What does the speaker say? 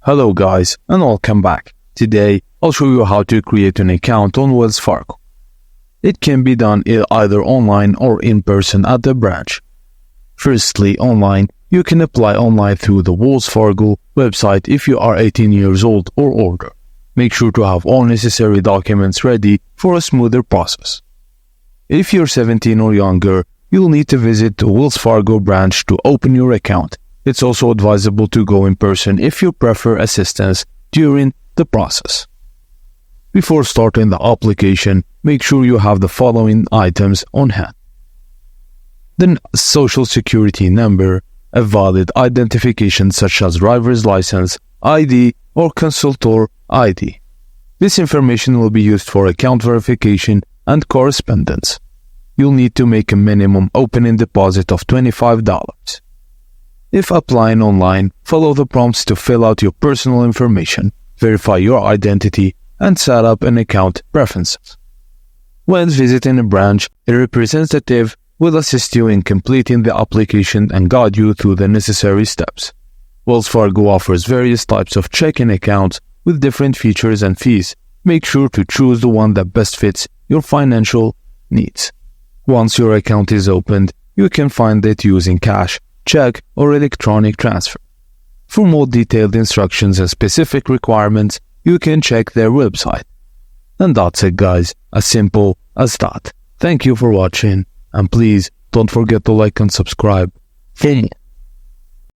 Hello guys and welcome back. Today I'll show you how to create an account on Wells Fargo. It can be done either online or in person at the branch. Firstly, online, you can apply online through the Wells Fargo website if you are 18 years old or older. Make sure to have all necessary documents ready for a smoother process. If you're 17 or younger, you'll need to visit the Wells Fargo branch to open your account. It's also advisable to go in person if you prefer assistance during the process. Before starting the application, make sure you have the following items on hand. The social security number, a valid identification such as driver's license, ID, or consultor ID. This information will be used for account verification and correspondence. You'll need to make a minimum opening deposit of $25. If applying online, follow the prompts to fill out your personal information, verify your identity, and set up an account preferences. When visiting a branch, a representative will assist you in completing the application and guide you through the necessary steps. Wells Fargo offers various types of checking accounts with different features and fees. Make sure to choose the one that best fits your financial needs. Once your account is opened, you can fund it using cash, check, or electronic transfer. For more detailed instructions and specific requirements, you can check their website. And that's it guys, as simple as that. Thank you for watching, and please don't forget to like and subscribe.